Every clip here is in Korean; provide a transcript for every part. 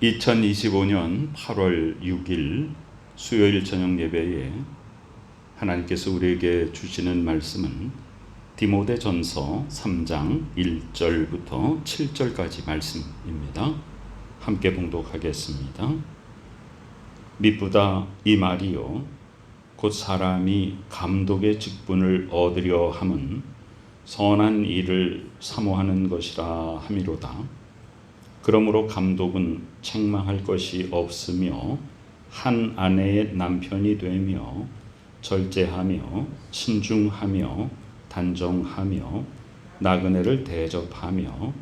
2025년 8월 6일 수요일 저녁 예배에 하나님께서 우리에게 주시는 말씀은 디모데전서 3장 1절부터 7절까지 말씀입니다. 함께 봉독하겠습니다. 미쁘다 이 말이요 곧 사람이 감독의 직분을 얻으려 함은 선한 일을 사모하는 것이라 함이로다. 그러므로 감독은 책망할 것이 없으며 한 아내의 남편이 되며 절제하며 신중하며 단정하며 나그네를 대접하며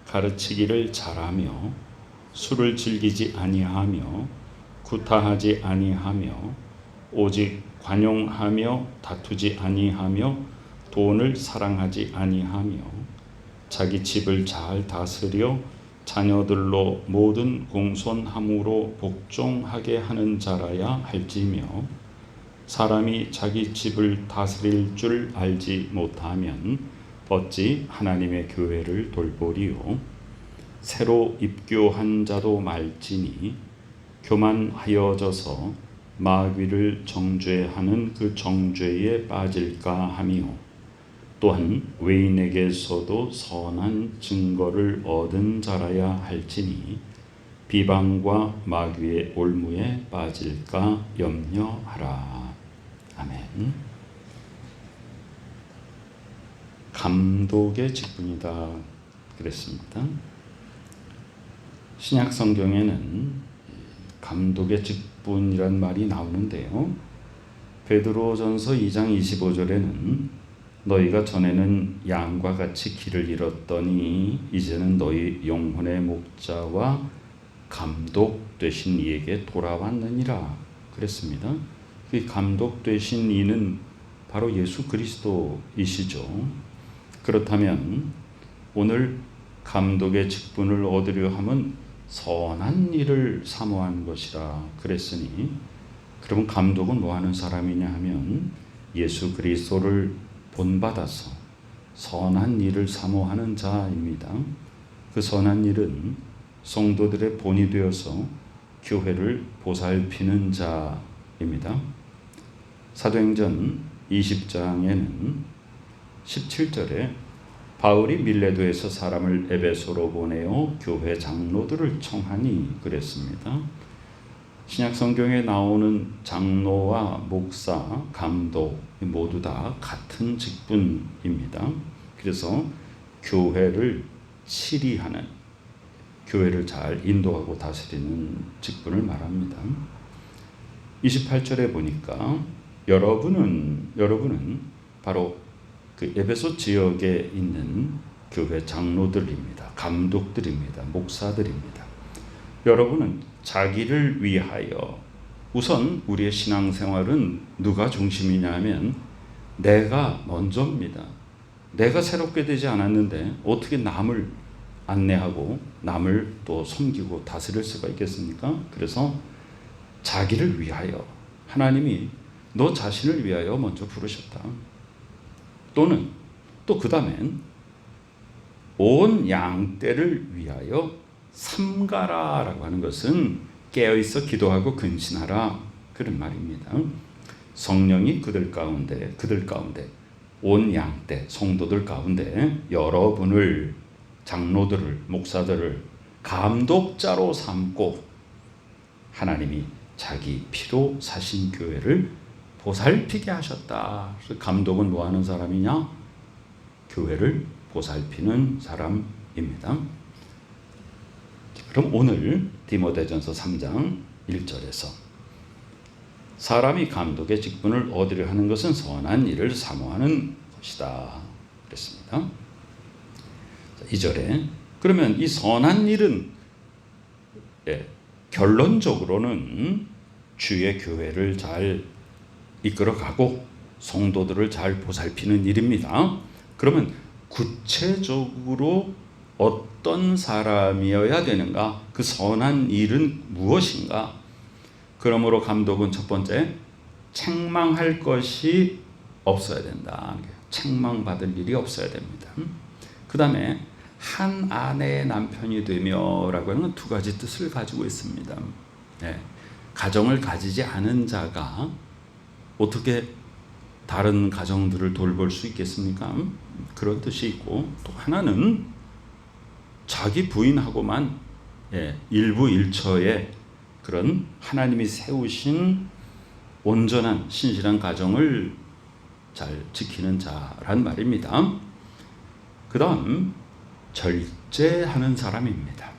가르치기를 잘하며 술을 즐기지 아니하며 구타하지 아니하며 오직 관용하며 다투지 아니하며 돈을 사랑하지 아니하며 자기 집을 잘 다스려 자녀들로 모든 공손함으로 복종하게 하는 자라야 할지며 사람이 자기 집을 다스릴 줄 알지 못하면 어찌 하나님의 교회를 돌보리요. 새로 입교한 자도 말지니 교만하여져서 마귀를 정죄하는 그 정죄에 빠질까 하며 또한 외인에게서도 선한 증거를 얻은 자라야 할지니 비방과 마귀의 올무에 빠질까 염려하라. 아멘. 감독의 직분이다 그랬습니다. 신약 성경에는 감독의 직분이란 말이 나오는데요. 베드로전서 2장 25절에는 너희가 전에는 양과 같이 길을 잃었더니 이제는 너희 영혼의 목자와 감독 되신 이에게 돌아왔느니라 그랬습니다. 그 감독 되신 이는 바로 예수 그리스도이시죠. 그렇다면 오늘 감독의 직분을 얻으려 함은 선한 일을 사모하는 것이라 그랬으니 그러면 감독은 뭐 하는 사람이냐 하면 예수 그리스도를 본받아서 선한 일을 사모하는 자입니다. 그 선한 일은 성도들의 본이 되어서 교회를 보살피는 자입니다. 사도행전 20장에는 17절에 바울이 밀레도에서 사람을 에베소로 보내어 교회 장로들을 청하니 그랬습니다. 신약 성경에 나오는 장로와 목사, 감독 모두 다 같은 직분입니다. 그래서 교회를 치리하는, 교회를 잘 인도하고 다스리는 직분을 말합니다. 28절에 보니까 여러분은 바로 그 에베소 지역에 있는 교회 장로들입니다. 감독들입니다. 목사들입니다. 여러분은 자기를 위하여, 우선 우리의 신앙생활은 누가 중심이냐 하면 내가 먼저입니다. 내가 새롭게 되지 않았는데 어떻게 남을 안내하고 남을 또 섬기고 다스릴 수가 있겠습니까? 그래서 자기를 위하여, 하나님이 너 자신을 위하여 먼저 부르셨다. 또는 또 그 다음엔 온 양떼를 위하여 삼가라 라고 하는 것은 깨어있어 기도하고 근신하라 그런 말입니다. 성령이 그들 가운데 온 양떼 성도들 가운데 여러분을, 장로들을, 목사들을 감독자로 삼고 하나님이 자기 피로 사신 교회를 보살피게 하셨다. 그래서 감독은 뭐 하는 사람이냐? 교회를 보살피는 사람입니다. 그럼 오늘 디모데전서 3장 1절에서 사람이 감독의 직분을 얻으려 하는 것은 선한 일을 사모하는 것이다 그랬습니다. 2절에 그러면 이 선한 일은 결론적으로는 주의 교회를 잘 이끌어가고 성도들을 잘 보살피는 일입니다. 그러면 구체적으로 어떤 사람이어야 되는가? 그 선한 일은 무엇인가? 그러므로 감독은 첫 번째, 책망할 것이 없어야 된다. 책망받을 일이 없어야 됩니다. 그 다음에 한 아내의 남편이 되며라고 하는 건 두 가지 뜻을 가지고 있습니다. 네. 가정을 가지지 않은 자가 어떻게 다른 가정들을 돌볼 수 있겠습니까? 그런 뜻이 있고, 또 하나는 자기 부인하고만 일부일처의 그런 하나님이 세우신 온전한 신실한 가정을 잘 지키는 자란 말입니다. 그 다음 절제하는 사람입니다.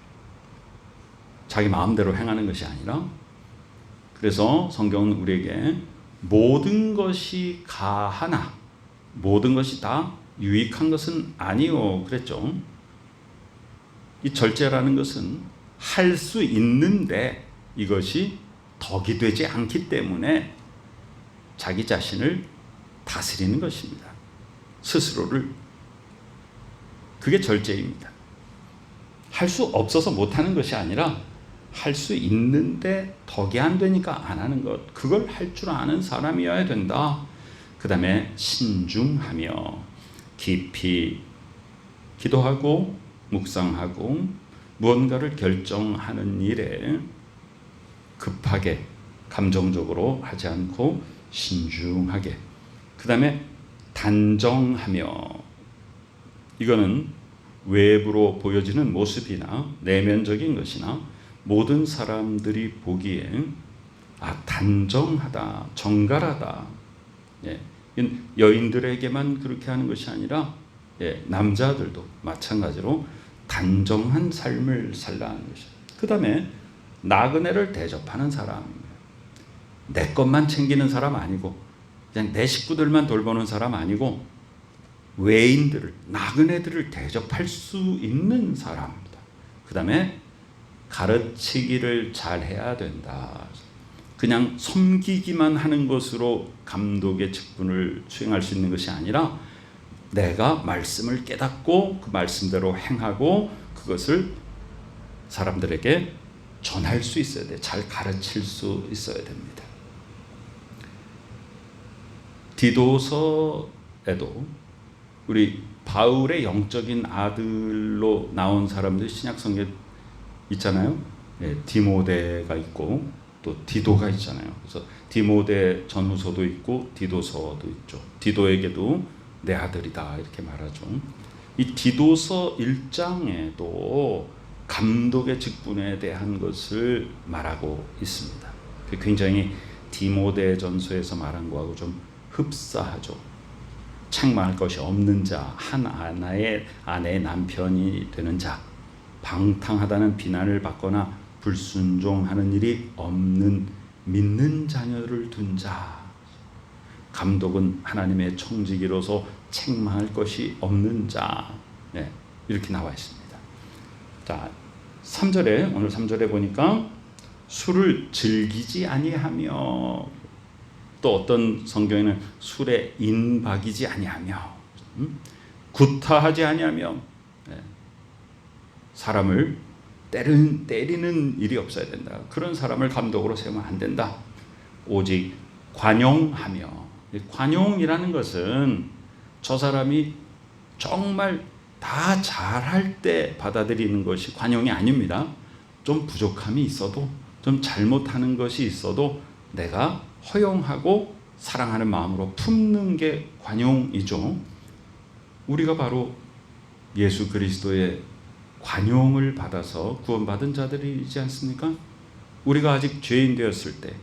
자기 마음대로 행하는 것이 아니라, 그래서 성경은 우리에게 모든 것이 가하나 모든 것이 다 유익한 것은 아니요 그랬죠. 이 절제라는 것은 할 수 있는데 이것이 덕이 되지 않기 때문에 자기 자신을 다스리는 것입니다. 스스로를. 그게 절제입니다. 할 수 없어서 못하는 것이 아니라 할 수 있는데 덕이 안 되니까 안 하는 것, 그걸 할 줄 아는 사람이어야 된다. 그 다음에 신중하며 깊이 기도하고 묵상하고 무언가를 결정하는 일에 급하게 감정적으로 하지 않고 신중하게. 그 다음에 단정하며, 이거는 외부로 보여지는 모습이나 내면적인 것이나 모든 사람들이 보기에 단정하다, 정갈하다. 여인들에게만 그렇게 하는 것이 아니라 남자들도 마찬가지로 단정한 삶을 살라는 것이죠. 그 다음에 나그네를 대접하는 사람입니다. 내 것만 챙기는 사람 아니고, 그냥 내 식구들만 돌보는 사람 아니고, 외인들을, 나그네들을 대접할 수 있는 사람입니다. 그 다음에 가르치기를 잘 해야 된다. 그냥 섬기기만 하는 것으로 감독의 직분을 수행할 수 있는 것이 아니라, 내가 말씀을 깨닫고 그 말씀대로 행하고 그것을 사람들에게 전할 수 있어야 돼. 잘 가르칠 수 있어야 됩니다. 디도서에도 우리 바울의 영적인 아들로 나온 사람들 신약성경에 있잖아요. 디모데가 있고 또 디도가 있잖아요. 그래서 디모데 전후서도 있고 디도서도 있죠. 디도에게도 내 아들이다 이렇게 말하죠. 이 디도서 1장에도 감독의 직분에 대한 것을 말하고 있습니다. 굉장히 디모데전서에서 말한 거하고 좀 흡사하죠. 책망할 것이 없는 자, 한 아내의 남편이 되는 자, 방탕하다는 비난을 받거나 불순종하는 일이 없는 믿는 자녀를 둔 자. 감독은 하나님의 청지기로서 책망할 것이 없는 자. 이렇게 나와 있습니다. 자, 3절에, 오늘 3절에 보니까 술을 즐기지 아니하며, 또 어떤 성경에는 술에 인박이지 아니하며, 구타하지 아니하며, 사람을 때리는 일이 없어야 된다. 그런 사람을 감독으로 세우면 안 된다. 오직 관용하며, 관용이라는 것은 저 사람이 정말 다 잘할 때 받아들이는 것이 관용이 아닙니다. 좀 부족함이 있어도, 좀 잘못하는 것이 있어도 내가 허용하고 사랑하는 마음으로 품는 게 관용이죠. 우리가 바로 예수 그리스도의 관용을 받아서 구원받은 자들이지 않습니까? 우리가 아직 죄인 되었을 때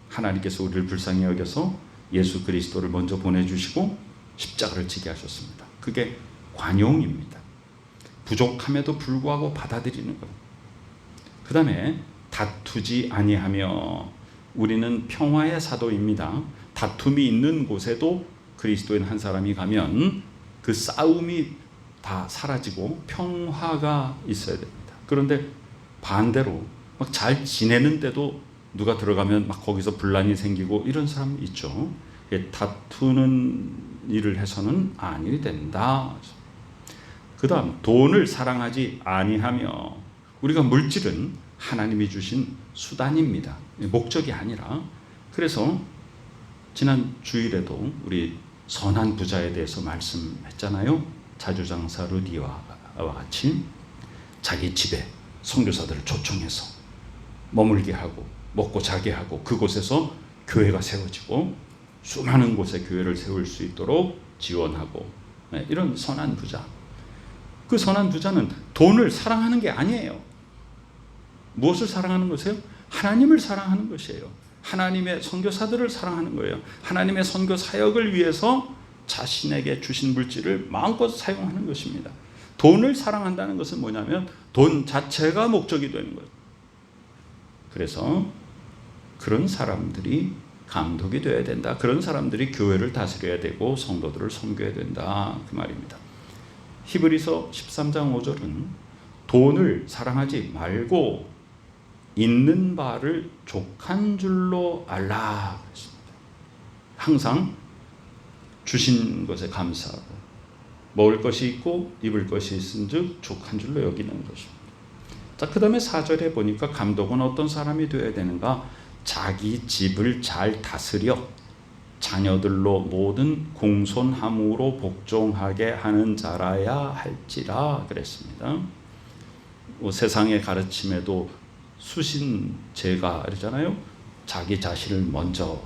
하나님께서 우리를 불쌍히 여겨서 예수 그리스도를 먼저 보내주시고 십자가를 지게 하셨습니다. 그게 관용입니다. 부족함에도 불구하고 받아들이는 것. 그 다음에 다투지 아니하며, 우리는 평화의 사도입니다. 다툼이 있는 곳에도 그리스도인 한 사람이 가면 그 싸움이 다 사라지고 평화가 있어야 됩니다. 그런데 반대로 막 잘 지내는데도 누가 들어가면 막 거기서 분란이 생기고 이런 사람 있죠. 다투는 일을 해서는 아니 된다. 그 다음 돈을 사랑하지 아니하며, 우리가 물질은 하나님이 주신 수단입니다. 목적이 아니라. 그래서 지난 주일에도 우리 선한 부자에 대해서 말씀했잖아요. 자주장사 루디와 같이 자기 집에 선교사들을 초청해서 머물게 하고 먹고 자게 하고 그곳에서 교회가 세워지고 수많은 곳에 교회를 세울 수 있도록 지원하고 이런 선한 부자. 그 선한 부자는 돈을 사랑하는 게 아니에요. 무엇을 사랑하는 것이에요? 하나님을 사랑하는 것이에요. 하나님의 선교사들을 사랑하는 거예요. 하나님의 선교 사역을 위해서 자신에게 주신 물질을 마음껏 사용하는 것입니다. 돈을 사랑한다는 것은 뭐냐면 돈 자체가 목적이 되는 거예요. 그래서 그런 사람들이 감독이 되어야 된다. 그런 사람들이 교회를 다스려야 되고 성도들을 섬겨야 된다. 그 말입니다. 히브리서 13장 5절은 돈을 사랑하지 말고 있는 바를 족한 줄로 알라. 항상 주신 것에 감사하고 먹을 것이 있고 입을 것이 있은즉 족한 줄로 여기는 것입니다. 자, 그 다음에 4절에 보니까 감독은 어떤 사람이 되어야 되는가? 자기 집을 잘 다스려 자녀들로 모든 공손함으로 복종하게 하는 자라야 할지라 그랬습니다. 세상의 가르침에도 수신제가 그러잖아요. 자기 자신을 먼저.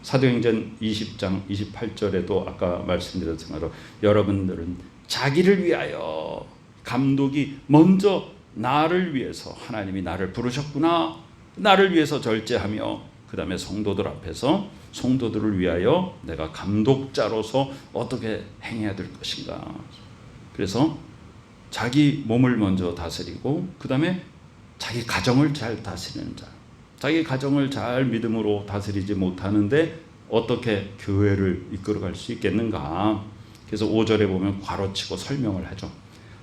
사도행전 20장 28절에도 아까 말씀드렸던 대로 여러분들은 자기를 위하여, 감독이 먼저 나를 위해서, 하나님이 나를 부르셨구나, 나를 위해서 절제하며 그 다음에 성도들 앞에서 성도들을 위하여 내가 감독자로서 어떻게 행해야 될 것인가. 그래서 자기 몸을 먼저 다스리고 그 다음에 자기 가정을 잘 다스리는 자. 자기 가정을 잘 믿음으로 다스리지 못하는데 어떻게 교회를 이끌어갈 수 있겠는가. 그래서 5절에 보면 괄호치고 설명을 하죠.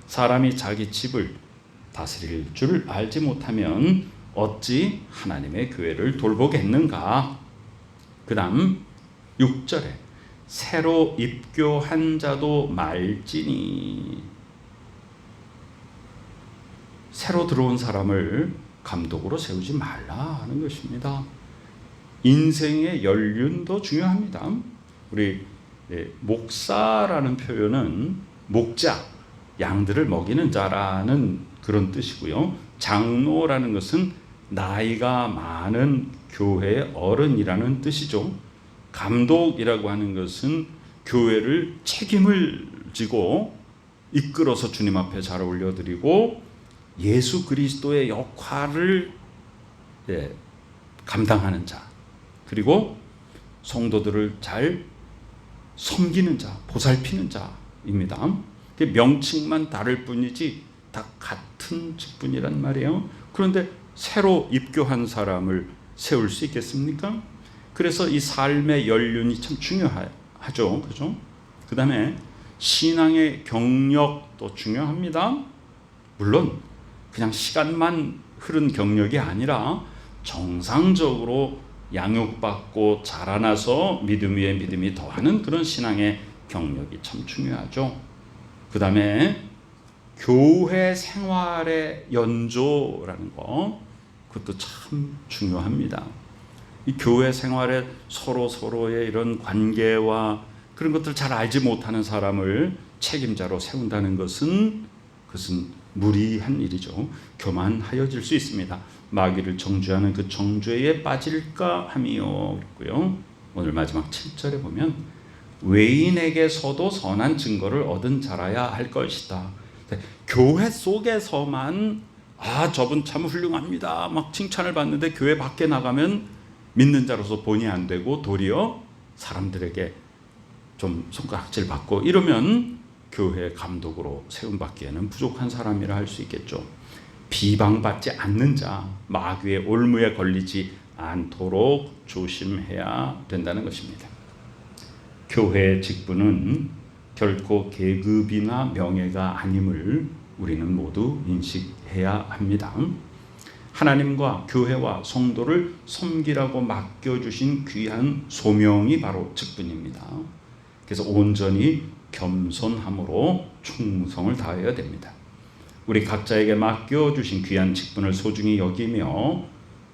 사람이 자기 집을 다스릴 줄 알지 못하면 어찌 하나님의 교회를 돌보겠는가. 그 다음 6절에 새로 입교한 자도 말지니, 새로 들어온 사람을 감독으로 세우지 말라 하는 것입니다. 인생의 연륜도 중요합니다. 우리 목사라는 표현은 목자, 양들을 먹이는 자라는 그런 뜻이고요. 장로라는 것은 나이가 많은 교회의 어른이라는 뜻이죠. 감독이라고 하는 것은 교회를 책임을 지고 이끌어서 주님 앞에 잘 올려드리고 예수 그리스도의 역할을 감당하는 자, 그리고 성도들을 잘 섬기는 자, 보살피는 자입니다. 명칭만 다를 뿐이지 다 같은 직분이란 말이에요. 그런데 새로 입교한 사람을 세울 수 있겠습니까? 그래서 이 삶의 연륜이 참 중요하죠. 그죠? 그 다음에 신앙의 경력도 중요합니다. 물론 그냥 시간만 흐른 경력이 아니라 정상적으로 양육받고 자라나서 믿음 위에 믿음이 더하는 그런 신앙의 경력이 참 중요하죠. 그 다음에 교회 생활의 연조라는 거, 그것도 참 중요합니다. 이 교회 생활에 서로의 이런 관계와 그런 것들 잘 알지 못하는 사람을 책임자로 세운다는 것은 무리한 일이죠. 교만하여질 수 있습니다. 마귀를 정죄하는 그 정죄에 빠질까 함이요. 그랬고요. 오늘 마지막 7절에 보면 외인에게서도 선한 증거를 얻은 자라야 할 것이다. 교회 속에서만 저분 참 훌륭합니다 막 칭찬을 받는데 교회 밖에 나가면 믿는 자로서 본이 안 되고 도리어 사람들에게 좀 손가락질 받고 이러면 교회 감독으로 세움받기에는 부족한 사람이라 할 수 있겠죠. 비방받지 않는 자, 마귀의 올무에 걸리지 않도록 조심해야 된다는 것입니다. 교회의 직분은 결코 계급이나 명예가 아님을 우리는 모두 인식해야 합니다. 하나님과 교회와 성도를 섬기라고 맡겨주신 귀한 소명이 바로 직분입니다. 그래서 온전히 겸손함으로 충성을 다해야 됩니다. 우리 각자에게 맡겨주신 귀한 직분을 소중히 여기며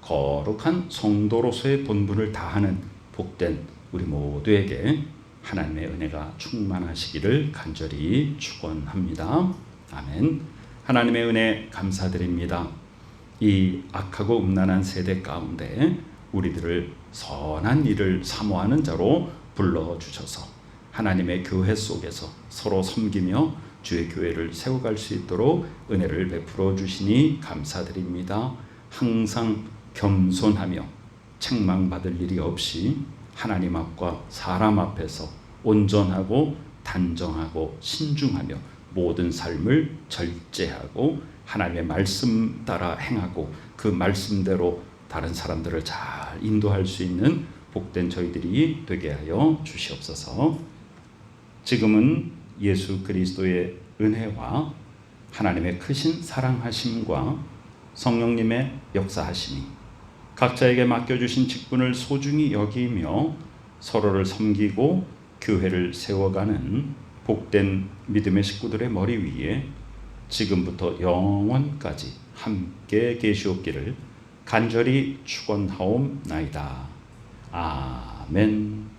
거룩한 성도로서의 본분을 다하는 복된 우리 모두에게 하나님의 은혜가 충만하시기를 간절히 축원합니다. 아멘. 하나님의 은혜 감사드립니다. 이 악하고 음란한 세대 가운데 우리들을 선한 일을 사모하는 자로 불러주셔서 하나님의 교회 속에서 서로 섬기며 주의 교회를 세워갈 수 있도록 은혜를 베풀어 주시니 감사드립니다. 항상 겸손하며 책망받을 일이 없이 하나님 앞과 사람 앞에서 온전하고 단정하고 신중하며 모든 삶을 절제하고 하나님의 말씀 따라 행하고 그 말씀대로 다른 사람들을 잘 인도할 수 있는 복된 저희들이 되게 하여 주시옵소서. 지금은 예수 그리스도의 은혜와 하나님의 크신 사랑하심과 성령님의 역사하심이 각자에게 맡겨주신 직분을 소중히 여기며 서로를 섬기고 교회를 세워가는 복된 믿음의 식구들의 머리 위에 지금부터 영원까지 함께 계시옵기를 간절히 축원하옵나이다. 아멘.